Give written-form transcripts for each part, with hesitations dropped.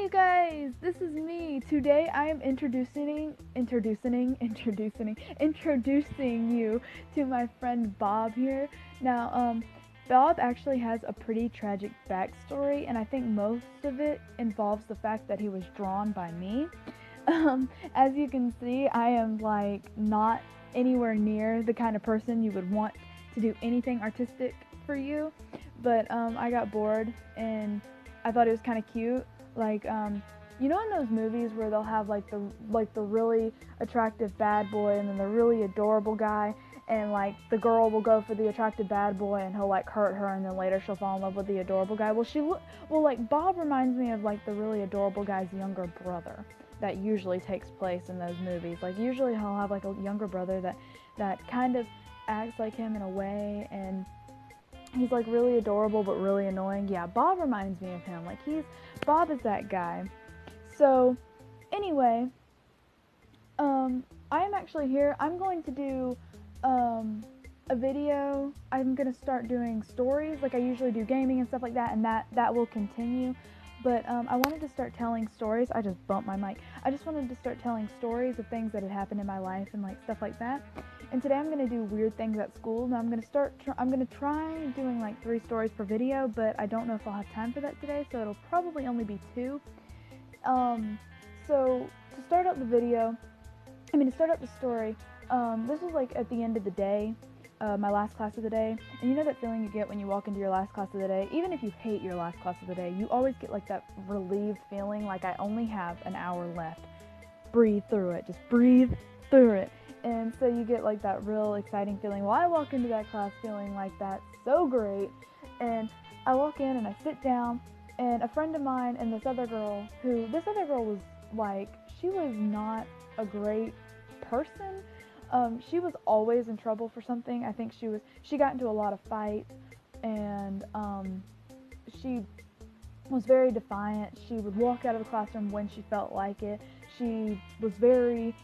you guys, this is me. Today I am introducing you to my friend Bob here. Now, Bob actually has a pretty tragic backstory, and I think most of it involves the fact that he was drawn by me. As you can see, I am not anywhere near the kind of person you would want to do anything artistic for you, but I got bored and I thought it was kind of cute. You know, in those movies where they'll have the really attractive bad boy and then the really adorable guy, and the girl will go for the attractive bad boy and he'll hurt her, and then later she'll fall in love with the adorable guy. Bob reminds me of the really adorable guy's younger brother that usually takes place in those movies. Usually he'll have a younger brother that kind of acts like him in a way, and he's really adorable but really annoying. Yeah, Bob reminds me of him. Bob is that guy. So anyway, I am actually here. I'm going to do a video. I'm going to start doing stories like I usually do, gaming and stuff like that, and that will continue. But I wanted to start telling stories. I just bumped my mic. I just wanted to start telling stories of things that had happened in my life and stuff like that. And today I'm going to do weird things at school. Now I'm going to try doing 3 stories per video, but I don't know if I'll have time for that today, so it'll probably only be 2. So to start out the story, this was at the end of the day, my last class of the day, and you know that feeling you get when you walk into your last class of the day? Even if you hate your last class of the day, you always get that relieved feeling I only have an hour left. Breathe through it. Just breathe through it. And so you get that real exciting feeling. Well, I walk into that class feeling that's so great, and I walk in and I sit down, and a friend of mine and this other girl was she was not a great person. She was always in trouble for something. I think she got into a lot of fights, and she was very defiant. She would walk out of the classroom when she felt like it. She was very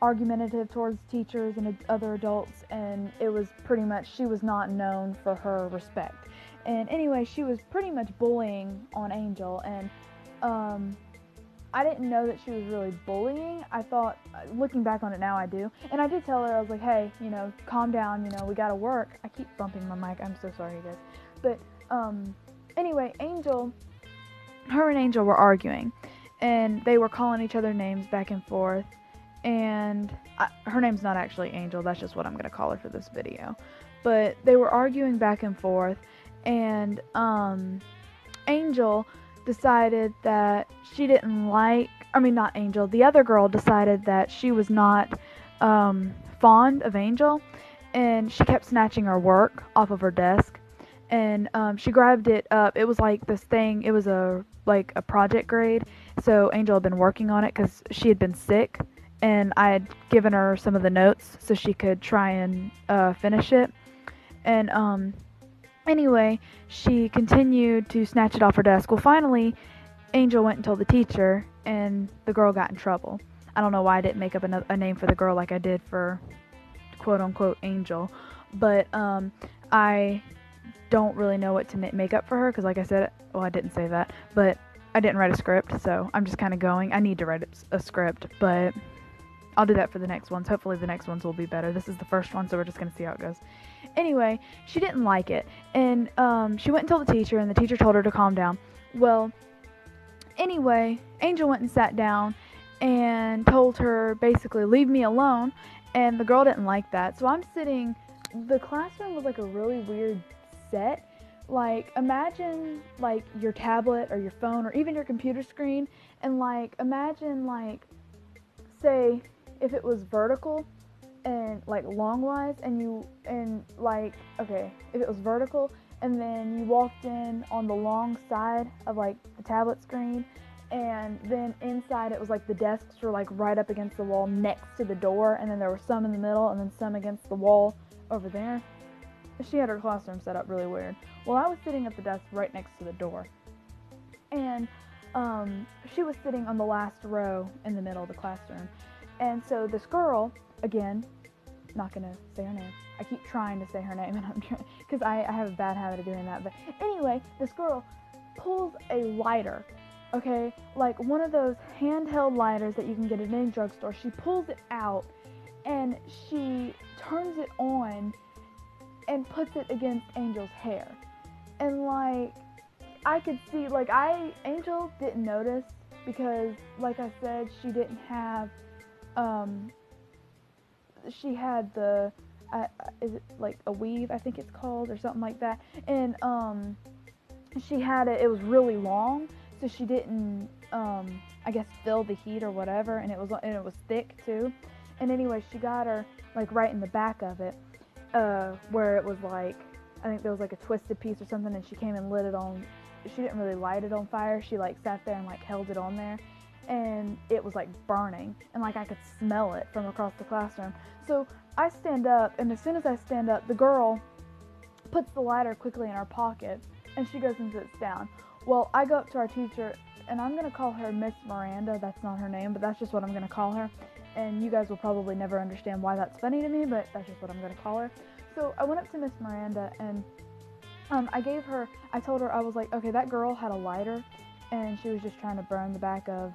argumentative towards teachers and other adults, and it was pretty much, she was not known for her respect. And anyway, she was pretty much bullying on Angel, and I didn't know that she was really bullying. I thought, looking back on it now, I do. And I did tell her, I was like, hey, calm down, we gotta work. I keep bumping my mic, I'm so sorry, you guys. But anyway, her and Angel were arguing, and they were calling each other names back and forth. And her name's not actually Angel, that's just what I'm gonna call her for this video. But they were arguing back and forth, and Angel decided that she didn't not Angel, the other girl decided that she was not fond of Angel, and she kept snatching her work off of her desk, and she grabbed it up. It was this thing, it was a project grade, so Angel had been working on it because she had been sick, and I had given her some of the notes so she could try and finish it. And anyway, she continued to snatch it off her desk. Well, finally, Angel went and told the teacher, and the girl got in trouble. I don't know why I didn't make up a name for the girl like I did for quote-unquote Angel, but I don't really know what to make up for her, because like I said, well, I didn't say that, but I didn't write a script, so I'm just kind of going. I need to write a script, but I'll do that for the next ones. Hopefully the next ones will be better. This is the first one, so we're just going to see how it goes. Anyway, she didn't like it, and she went and told the teacher, and the teacher told her to calm down. Well, anyway, Angel went and sat down and told her, basically, leave me alone, and the girl didn't like that. So I'm sitting, the classroom was a really weird set. Imagine, your tablet or your phone or even your computer screen, and, imagine, say, if it was vertical and longwise, if it was vertical and then you walked in on the long side of the tablet screen, and then inside it was the desks were right up against the wall next to the door, and then there were some in the middle and then some against the wall over there. She had her classroom set up really weird. Well, I was sitting at the desk right next to the door, and she was sitting on the last row in the middle of the classroom. And so this girl, again, not gonna say her name. I keep trying to say her name, and I'm trying, because I have a bad habit of doing that. But anyway, this girl pulls a lighter okay, like one of those handheld lighters that you can get at any drugstore. She pulls it out and she turns it on and puts it against Angel's hair. And like I could see, like Angel didn't notice because, like I said, she didn't have, she had the, is it like a weave? I think it's called, or something like that. And she had it. It was really long, so she didn't, I guess, feel the heat or whatever. And it was thick too. And anyway, she got her like right in the back of it, where it was like, I think there was like a twisted piece or something, and she came and lit it on. She didn't really light it on fire. She like sat there and like held it on there, and it was like burning, and like I could smell it from across the classroom. So I stand up, and as soon as I stand up, the girl puts the lighter quickly in her pocket, and she goes and sits down. Well, I go up to our teacher, and I'm gonna call her Miss Miranda. That's not her name, but that's just what I'm gonna call her. And you guys will probably never understand why that's funny to me, but that's just what I'm gonna call her. So I went up to Miss Miranda, and I told her, I was like, okay, that girl had a lighter, and she was just trying to burn the back of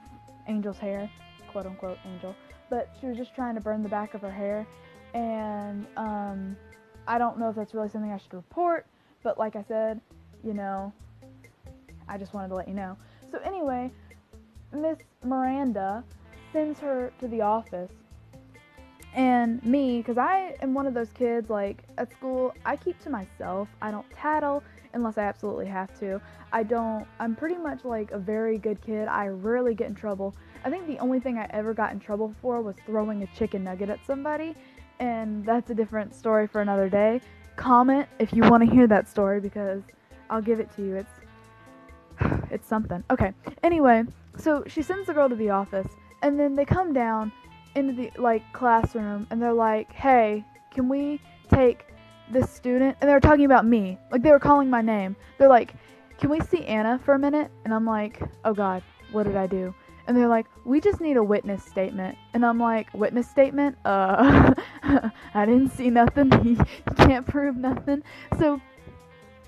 Angel's hair, quote unquote Angel, but she was just trying to burn the back of her hair, and I don't know if that's really something I should report, but like I said, you know, I just wanted to let you know. So anyway, Miss Miranda sends her to the office. And me, because I am one of those kids, like, at school, I keep to myself. I don't tattle unless I absolutely have to. I'm pretty much, like, a very good kid. I rarely get in trouble. I think the only thing I ever got in trouble for was throwing a chicken nugget at somebody, and that's a different story for another day. Comment if you want to hear that story, because I'll give it to you. It's something. Okay, anyway, so she sends the girl to the office, and then they come down into the like classroom, and they're like, hey, can we take this student? And they were talking about me, like they were calling my name. They're like, can we see Anna for a minute? And I'm like, oh god, what did I do? And they're like, we just need a witness statement. And I'm like, witness statement? I didn't see nothing. You can't prove nothing. So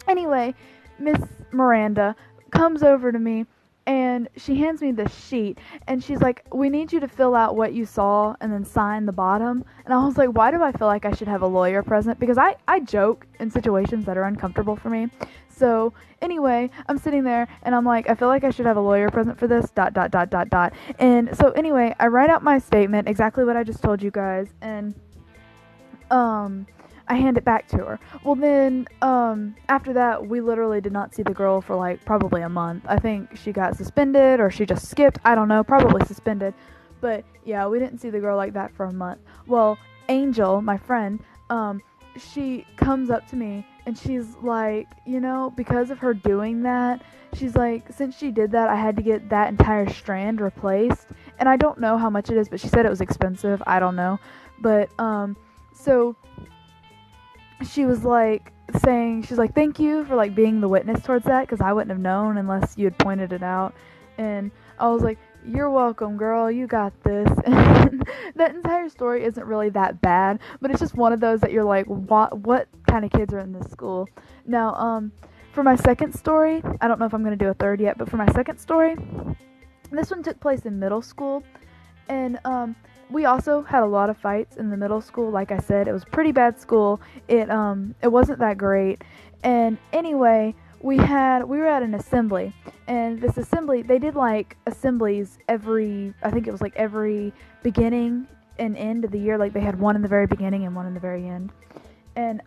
anyway, Miss Miranda comes over to me, and she hands me this sheet, and she's like, we need you to fill out what you saw and then sign the bottom. And I was like, why do I feel like I should have a lawyer present? Because I joke in situations that are uncomfortable for me. So anyway, I'm sitting there, and I'm like, I feel like I should have a lawyer present for this, ... And so anyway, I write out my statement, exactly what I just told you guys, and I hand it back to her. Well, then, after that, we literally did not see the girl for, like, probably a month. I think she got suspended, or she just skipped. I don't know. Probably suspended. But, yeah, we didn't see the girl like that for a month. Well, Angel, my friend, she comes up to me, and she's like, you know, because of her doing that, she's like, since she did that, I had to get that entire strand replaced. And I don't know how much it is, but she said it was expensive. I don't know. But, so she was like saying, she's like, thank you for like being the witness towards that, because I wouldn't have known unless you had pointed it out. And I was like, you're welcome, girl, you got this. And that entire story isn't really that bad, but it's just one of those that you're like, what kind of kids are in this school? Now, for my second story, I don't know if I'm going to do a third yet, but for my second story, this one took place in middle school, and we also had a lot of fights in the middle school. Like I said, it was a pretty bad school. It wasn't that great. And anyway, we were at an assembly, and this assembly, they did like assemblies I think it was like every beginning and end of the year. Like they had one in the very beginning and one in the very end. And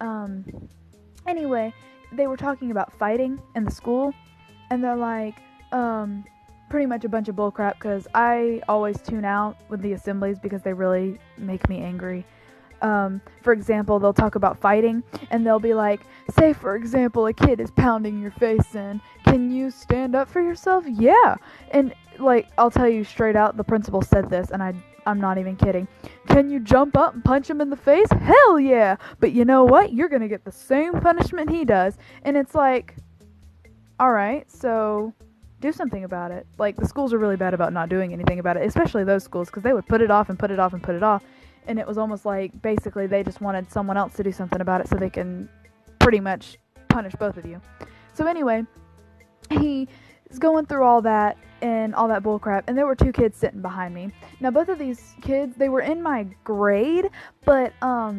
anyway, they were talking about fighting in the school, and they're like, pretty much a bunch of bullcrap, because I always tune out with the assemblies because they really make me angry. For example, they'll talk about fighting, and they'll be like, say for example, a kid is pounding your face in, can you stand up for yourself? Yeah. And like, I'll tell you straight out, the principal said this, and I'm not even kidding. Can you jump up and punch him in the face? Hell yeah. But you know what? You're gonna get the same punishment he does. And it's like, alright, so do something about it. Like, the schools are really bad about not doing anything about it, especially those schools, because they would put it off and put it off and put it off, and it was almost like, basically, they just wanted someone else to do something about it so they can pretty much punish both of you. So anyway, he is going through all that, and all that bullcrap. And there were 2 kids sitting behind me. Now, both of these kids, they were in my grade, but I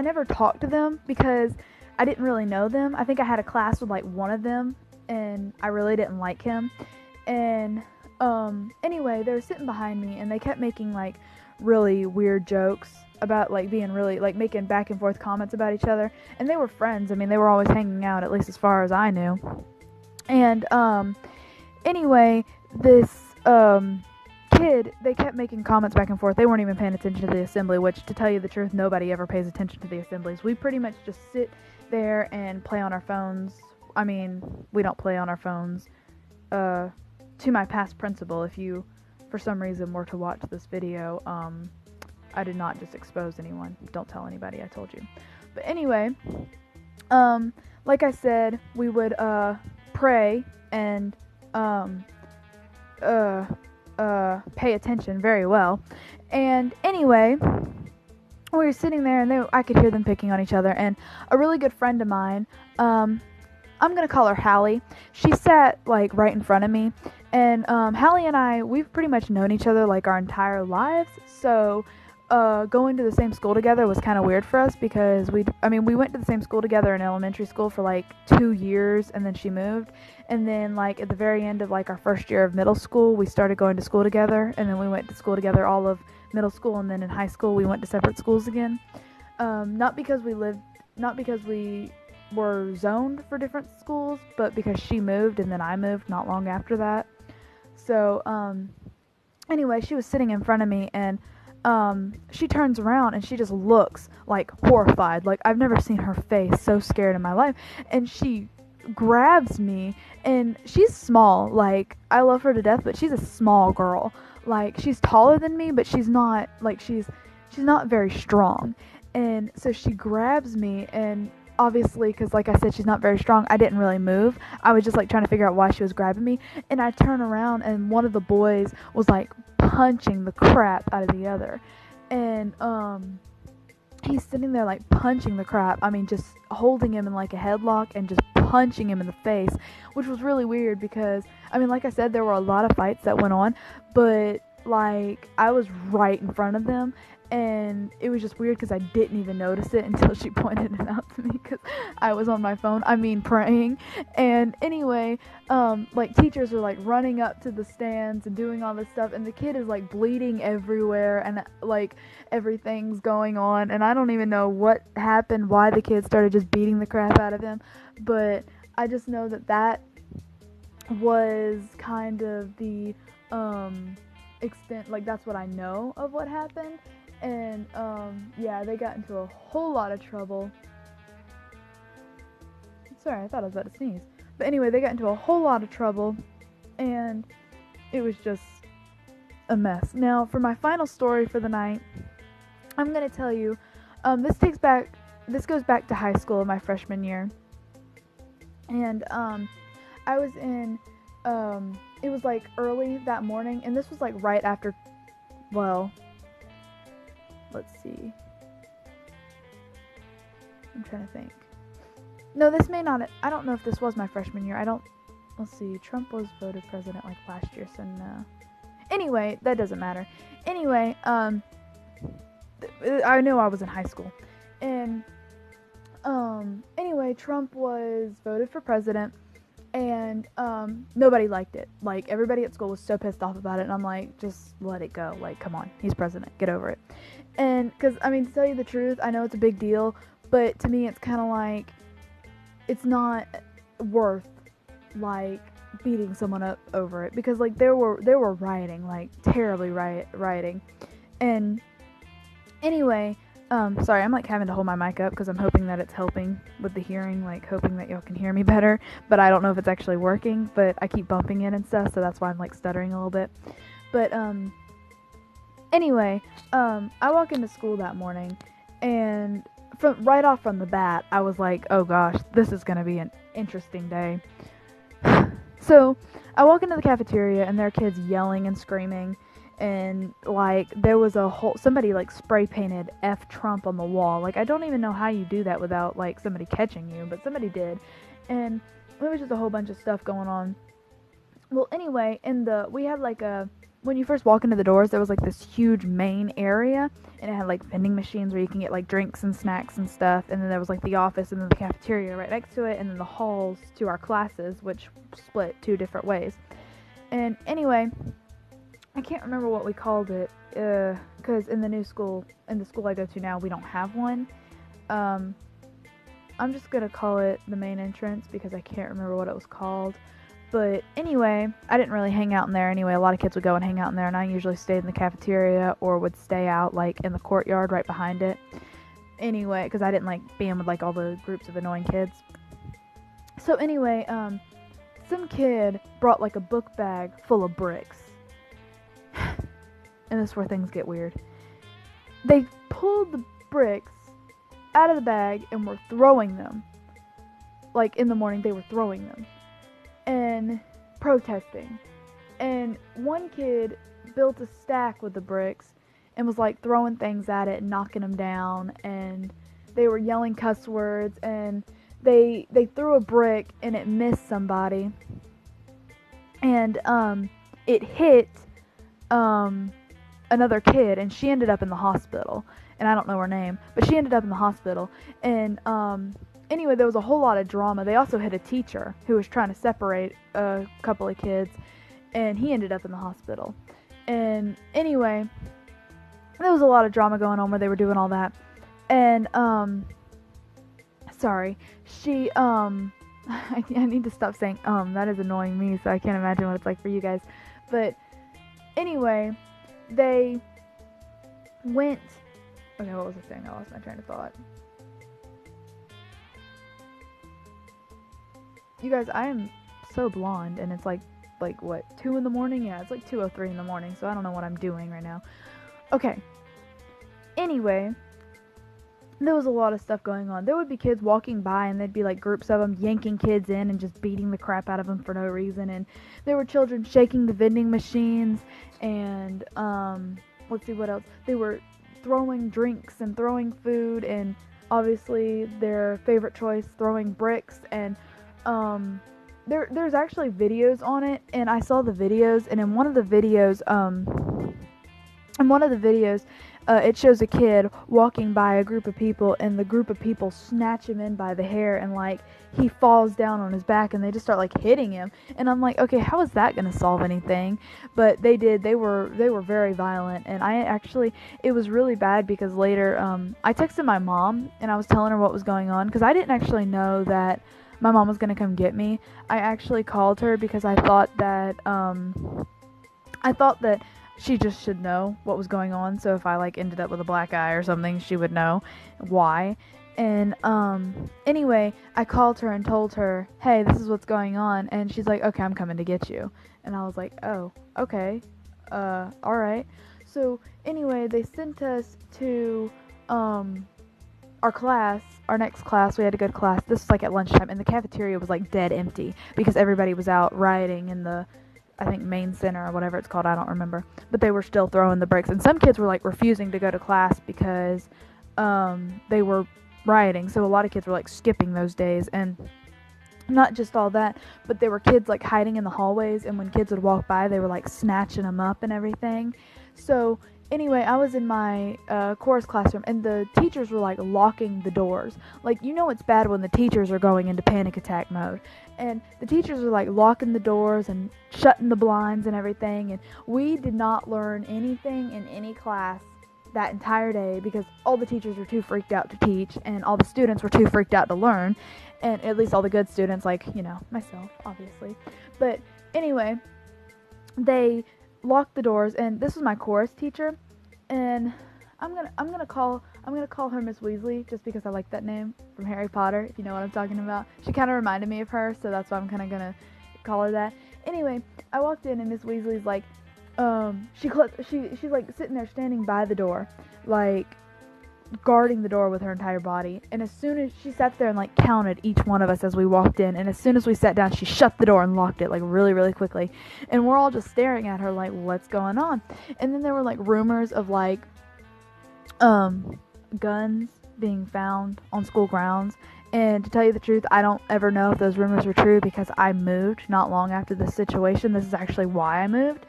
never talked to them because I didn't really know them. I think I had a class with like one of them, and I really didn't like him. And anyway, they were sitting behind me, and they kept making like really weird jokes about like being really like making back and forth comments about each other. And they were friends. I mean, they were always hanging out, at least as far as I knew. And anyway, this kid, they kept making comments back and forth. They weren't even paying attention to the assembly, which, to tell you the truth, nobody ever pays attention to the assemblies. We pretty much just sit there and play on our phones. I mean, we don't play on our phones. To my past principal, if you for some reason were to watch this video, I did not just expose anyone. Don't tell anybody, I told you. But anyway, like I said, we would pray and pay attention very well. And anyway, we were sitting there, and I could hear them picking on each other. And a really good friend of mine, I'm gonna call her Hallie. She sat like right in front of me, and Hallie and I, we've pretty much known each other like our entire lives. So going to the same school together was kind of weird for us because we went to the same school together in elementary school for like 2 years, and then she moved. And then like at the very end of like our first year of middle school, we started going to school together, and then we went to school together all of middle school, and then in high school we went to separate schools again. Not because we were zoned for different schools, but because she moved and then I moved not long after that. So anyway, she was sitting in front of me, and she turns around and she just looks like horrified. Like, I've never seen her face so scared in my life. And she grabs me, and she's small. Like, I love her to death, but she's a small girl. Like, she's taller than me, but she's not not very strong. And so she grabs me, and obviously, because like I said, she's not very strong, I didn't really move. I was just like trying to figure out why she was grabbing me. And I turn around, and one of the boys was like punching the crap out of the other. And he's sitting there like punching the crap. I mean, just holding him in like a headlock and just punching him in the face, which was really weird because, I mean, like I said, there were a lot of fights that went on, but like I was right in front of them. And it was just weird because I didn't even notice it until she pointed it out to me because I was on my phone, praying. And anyway, like teachers are like running up to the stands and doing all this stuff, and the kid is like bleeding everywhere, and like everything's going on, and I don't even know what happened, why the kid started just beating the crap out of him, but I just know that was kind of the extent, like that's what I know of what happened. And yeah, they got into a whole lot of trouble. Sorry, I thought I was about to sneeze. But anyway, they got into a whole lot of trouble, and it was just a mess. Now, for my final story for the night, I'm gonna tell you, this goes back to high school in my freshman year. And I was in, it was like early that morning, and this was like right after, well, let's see. I'm trying to think. No, this may not. I don't know if this was my freshman year. Let's see. Trump was voted president like last year, so no. Anyway, that doesn't matter. Anyway, I knew I was in high school. And, anyway, Trump was voted for president. And nobody liked it. Like, everybody at school was so pissed off about it. And I'm like, just let it go. Like, come on. He's president. Get over it. And, because, I mean, to tell you the truth, I know it's a big deal. But to me, it's kind of like, it's not worth, like, beating someone up over it. Because, like, they were rioting. Like, terribly rioting. And, anyway, sorry, I'm like having to hold my mic up because I'm hoping that it's helping with the hearing, like hoping that y'all can hear me better, but I don't know if it's actually working, but I keep bumping it and stuff, so that's why I'm like stuttering a little bit. But anyway, I walk into school that morning, and right off from the bat, I was like, oh gosh, this is gonna be an interesting day. So I walk into the cafeteria, and there are kids yelling and screaming. And, like, there was somebody, like, spray painted F Trump on the wall. Like, I don't even know how you do that without, like, somebody catching you, but somebody did. And there was just a whole bunch of stuff going on Well, anyway, we had like when you first walk into the doors, there was like this huge main area, and it had like vending machines where you can get like drinks and snacks and stuff, and then there was like the office and then the cafeteria right next to it, and then the halls to our classes, which split two different ways. And anyway, I can't remember what we called it, because in the school I go to now, we don't have one. I'm just gonna call it the main entrance because I can't remember what it was called. But anyway, I didn't really hang out in there anyway. A lot of kids would go and hang out in there, and I usually stayed in the cafeteria or would stay out like in the courtyard right behind it. Anyway, because I didn't like being with like all the groups of annoying kids. So anyway, some kid brought like a book bag full of bricks. And this is where things get weird. They pulled the bricks out of the bag and were throwing them. Like in the morning, they were throwing them and protesting. And one kid built a stack with the bricks and was like throwing things at it and knocking them down, and they were yelling cuss words, and they threw a brick and it missed somebody, and it hit another kid, and she ended up in the hospital, and I don't know her name, but she ended up in the hospital. And anyway, there was a whole lot of drama. They also hit a teacher who was trying to separate a couple of kids, and he ended up in the hospital. And anyway, there was a lot of drama going on where they were doing all that. And sorry, she I need to stop saying that is annoying me, so I can't imagine what it's like for you guys. But anyway, they went, okay, what was I saying? I lost my train of thought. You guys, I am so blonde, and it's like what, 2 in the morning? Yeah, it's like 2:03 in the morning, so I don't know what I'm doing right now. Okay. Anyway, there was a lot of stuff going on. There would be kids walking by, and there'd be like groups of them yanking kids in and just beating the crap out of them for no reason. And there were children shaking the vending machines, and let's see what else. They were throwing drinks and throwing food, and obviously their favorite choice, throwing bricks. And there's actually videos on it, and I saw the videos, and in one of the videos, it shows a kid walking by a group of people, and the group of people snatch him in by the hair, and like he falls down on his back, and they just start like hitting him. And I'm like, okay, how is that gonna solve anything? But they did. They were very violent, and it was really bad because later I texted my mom, and I was telling her what was going on because I didn't actually know that my mom was gonna come get me. I actually called her because I thought that she just should know what was going on, so if I like ended up with a black eye or something, she would know why. And anyway, I called her and told her, hey, this is what's going on, and she's like, okay, I'm coming to get you. And I was like, oh, okay, alright. So anyway, they sent us to our next class. We had a good class. This was like at lunchtime, and the cafeteria was like dead empty because everybody was out rioting in the, I think, main center or whatever it's called, I don't remember. But they were still throwing the bricks, and some kids were like refusing to go to class because they were rioting. So a lot of kids were like skipping those days. And not just all that, but there were kids like hiding in the hallways, and when kids would walk by, they were like snatching them up and everything. So anyway, I was in my chorus classroom, and the teachers were like locking the doors. Like, you know it's bad when the teachers are going into panic attack mode. And the teachers were like locking the doors and shutting the blinds and everything. And we did not learn anything in any class that entire day because all the teachers were too freaked out to teach, and all the students were too freaked out to learn. And at least all the good students, like, you know, myself, obviously. But anyway, they locked the doors, and this was my chorus teacher, and I'm gonna call her Miss Weasley just because I like that name from Harry Potter, if you know what I'm talking about. She kind of reminded me of her, so that's why I'm kind of gonna call her that. Anyway, I walked in, and Miss Weasley's like, she's like sitting there standing by the door, like guarding the door with her entire body. And as soon as she sat there and like counted each one of us as we walked in, and as soon as we sat down, she shut the door and locked it like really, really quickly. And we're all just staring at her like, what's going on? And then there were like rumors of like guns being found on school grounds, And to tell you the truth, I don't ever know if those rumors were true because I moved not long after this situation. This is actually why I moved.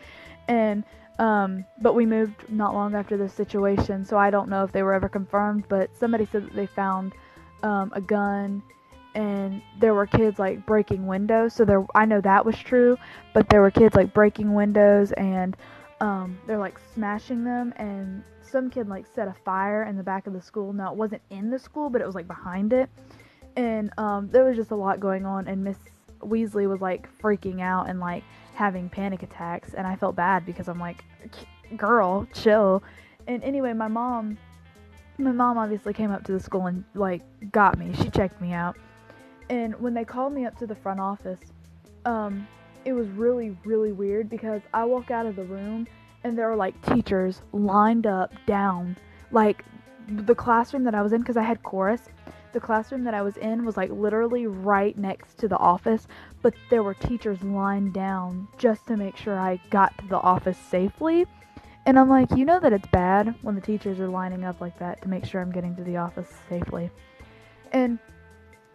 And but we moved not long after this situation, so I don't know if they were ever confirmed, but somebody said that they found a gun, and there were kids like breaking windows. So I know that was true, but there were kids like breaking windows, and they're like smashing them, and some kid like set a fire in the back of the school. Now it wasn't in the school, but it was like behind it, and there was just a lot going on, and Miss Weasley was like freaking out and like having panic attacks, and I felt bad because I'm like, girl, chill. And anyway, my mom obviously came up to the school and like got me. She checked me out. And when they called me up to the front office, it was really, really weird because I walk out of the room and there were like teachers lined up down, like the classroom that I was in, because I had chorus. The classroom that I was in was like literally right next to the office, but there were teachers lined down just to make sure I got to the office safely. And I'm like, you know that it's bad when the teachers are lining up like that to make sure I'm getting to the office safely. And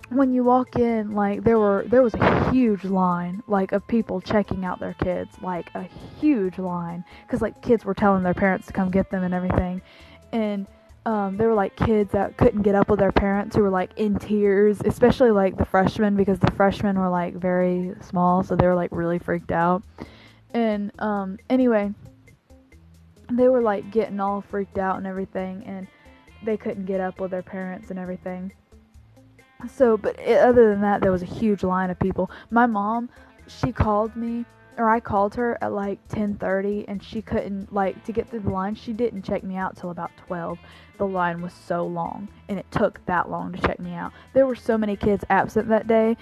when you walk in, like there was a huge line like of people checking out their kids, like a huge line, because like kids were telling their parents to come get them and everything. And there were like kids that couldn't get up with their parents who were like in tears, especially like the freshmen, because the freshmen were like very small, so they were like really freaked out. And anyway, they were like getting all freaked out and everything, and they couldn't get up with their parents and everything. So, but other than that, there was a huge line of people. My mom, she called me, or I called her at like 10:30, and she couldn't, like, to get through the line, she didn't check me out till about 12. The line was so long, and it took that long to check me out. There were so many kids absent that day,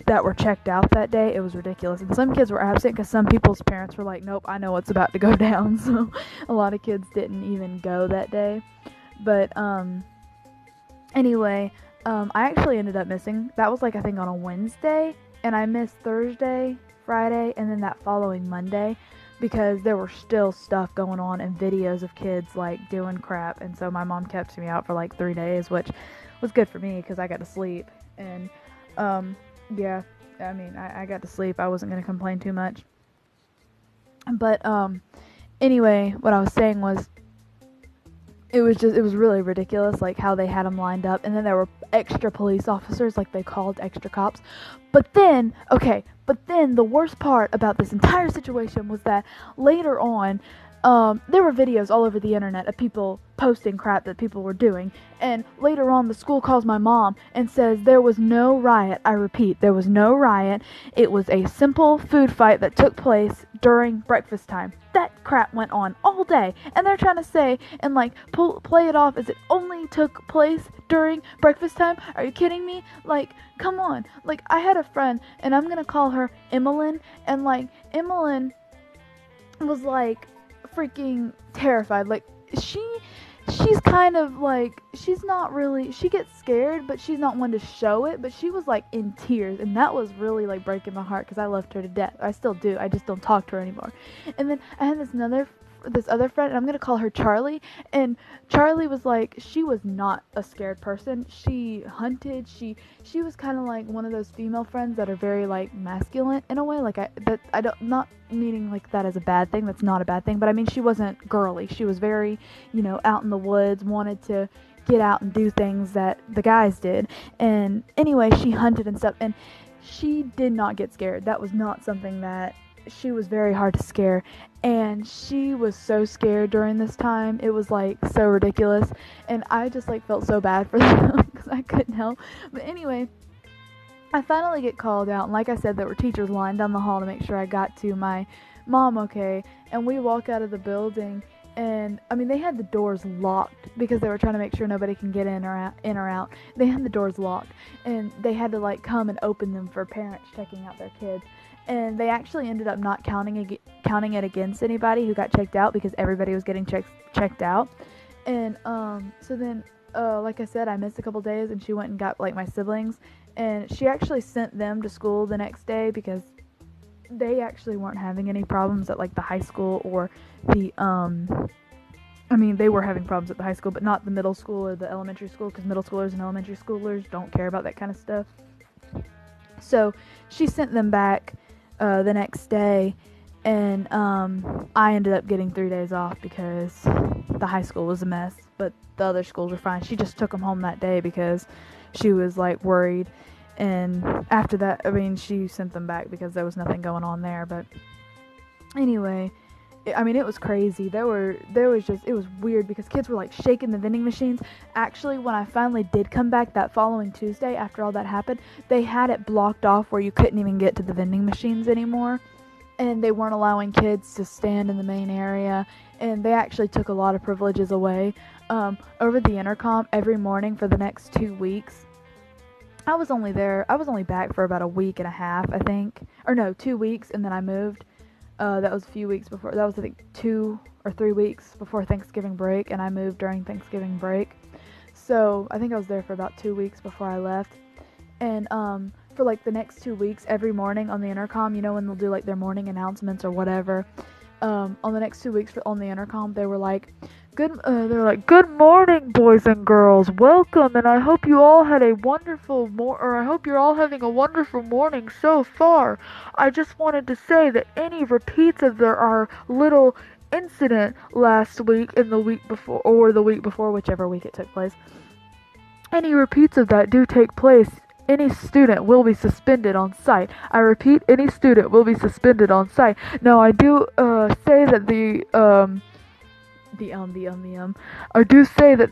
that were checked out that day. It was ridiculous. And some kids were absent because some people's parents were like, nope, I know what's about to go down. So a lot of kids didn't even go that day. But anyway, I actually ended up missing. That was like, I think, on a Wednesday, and I missed Thursday, Friday, and then that following Monday, because there were still stuff going on and videos of kids like doing crap. And so my mom kept me out for like 3 days, which was good for me because I got to sleep. And yeah, I mean, I got to sleep. I wasn't going to complain too much. But anyway, what I was saying was, it was really ridiculous, like how they had them lined up, and then there were extra police officers, like they called extra cops. But then the worst part about this entire situation was that later on, there were videos all over the internet of people posting crap that people were doing, and later on the school calls my mom and says there was no riot. I repeat, there was no riot. It was a simple food fight that took place during breakfast time. That crap went on all day, and they're trying to say and like play it off as it only took place during breakfast time. Are you kidding me? Like, come on. Like, I had a friend, and I'm gonna call her Emmeline, and like Emmeline was like freaking terrified. Like, she's kind of like, she's not really, she gets scared, but she's not one to show it. But she was like in tears, and that was really like breaking my heart because I loved her to death. I still do. I just don't talk to her anymore. And then I had this other friend, and I'm gonna call her Charlie. And Charlie was like, she was not a scared person. She hunted. She was kind of like one of those female friends that are very like masculine in a way. Like, I don't, not meaning like that as a bad thing. That's not a bad thing. But I mean, she wasn't girly. She was very, out in the woods, wanted to get out and do things that the guys did. And anyway, she hunted and stuff, and she did not get scared. That was not something that, she was very hard to scare, and she was so scared during this time. It was like so ridiculous, and I just like felt so bad for them because I couldn't help. But anyway, I finally get called out, and like I said, there were teachers lined down the hall to make sure I got to my mom okay. And we walk out of the building, and I mean, they had the doors locked because they were trying to make sure nobody can get in or out. They had the doors locked, and they had to like come and open them for parents checking out their kids. And they actually ended up not counting it against anybody who got checked out because everybody was getting checked out. And so then, like I said, I missed a couple days, and she went and got like my siblings, and she actually sent them to school the next day because they actually weren't having any problems at like the high school or the I mean, they were having problems at the high school, but not the middle school or the elementary school, because middle schoolers and elementary schoolers don't care about that kind of stuff. So she sent them back the next day, and I ended up getting 3 days off because the high school was a mess, but the other schools were fine. She just took them home that day because she was like worried, and after that, I mean, she sent them back because there was nothing going on there. But anyway, I mean, it was crazy. It was weird because kids were like shaking the vending machines. Actually, when I finally did come back that following Tuesday after all that happened, they had it blocked off where you couldn't even get to the vending machines anymore. And they weren't allowing kids to stand in the main area. And they actually took a lot of privileges away. Over the intercom every morning for the next 2 weeks. I was only back for about a week and a half, I think. Or no, 2 weeks, and then I moved. That was a few weeks before. That was, I think, 2 or 3 weeks before Thanksgiving break, and I moved during Thanksgiving break. So I think I was there for about 2 weeks before I left. And for like the next 2 weeks, every morning on the intercom, you know, when they'll do like their morning announcements or whatever. On the next 2 weeks on the intercom, they were like, "Good morning, boys and girls. Welcome, and I hope you all had a wonderful I hope you're all having a wonderful morning so far. I just wanted to say that any repeats of our little incident last week and the week before, whichever week it took place, any repeats of that do take place. Any student will be suspended on site. I repeat, any student will be suspended on site. Now, I do say that I do say that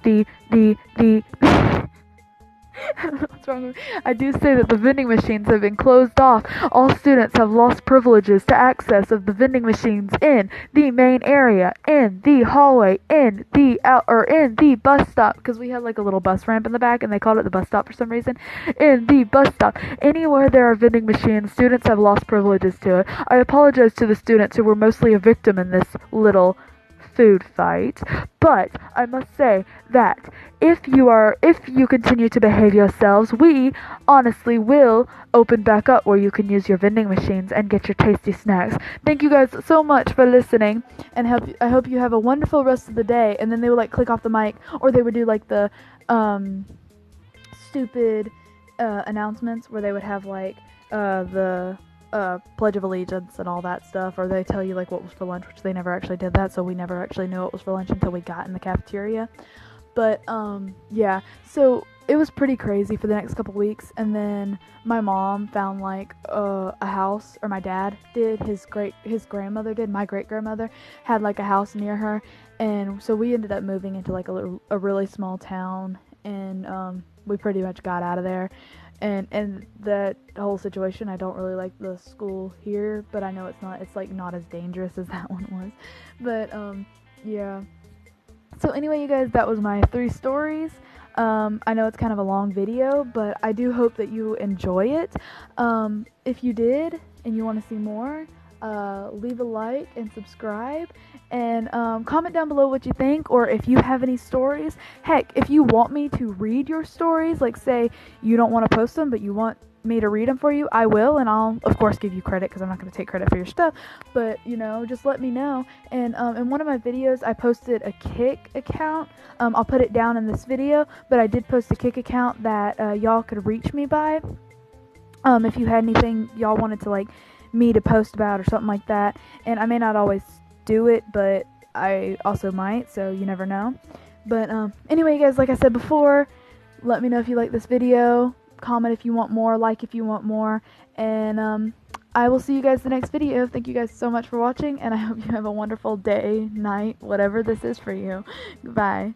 what's wrong with me? I do say that the vending machines have been closed off. All students have lost privileges to access of the vending machines in the main area, in the hallway, in the bus stop, because we had like a little bus ramp in the back and they called it the bus stop for some reason. In the bus stop, anywhere there are vending machines, students have lost privileges to it. I apologize to the students who were mostly a victim in this little food fight, but I must say that if you continue to behave yourselves, we honestly will open back up where you can use your vending machines and get your tasty snacks. Thank you guys so much for listening, and I hope you have a wonderful rest of the day." And then they would like click off the mic, or they would do like the stupid announcements where they would have like the Pledge of Allegiance and all that stuff, or they tell you like what was for lunch, which they never actually did that, so we never actually knew what was for lunch until we got in the cafeteria. But yeah, so it was pretty crazy for the next couple weeks, and then my mom found like a house, or my dad did, his grandmother did, my great grandmother had like a house near her, and so we ended up moving into like a really small town, and we pretty much got out of there. And that whole situation, I don't really like the school here, but I know it's like not as dangerous as that one was. But yeah. So anyway, you guys, that was my 3 stories. I know it's kind of a long video, but I do hope that you enjoy it. If you did and you want to see more, leave a like and subscribe, and comment down below what you think, or if you have any stories. Heck, if you want me to read your stories, like say you don't want to post them but you want me to read them for you, I will, and I'll of course give you credit because I'm not going to take credit for your stuff, but you know, just let me know. And in one of my videos I posted a Kik account. I'll put it down in this video, but I did post a Kik account that y'all could reach me by if you had anything y'all wanted to like me to post about or something like that. And I may not always do it, but I also might, so you never know. But anyway, guys, like I said before, let me know if you like this video, comment if you want more, like if you want more, and I will see you guys in the next video. Thank you guys so much for watching, and I hope you have a wonderful day, night, whatever this is for you. Goodbye.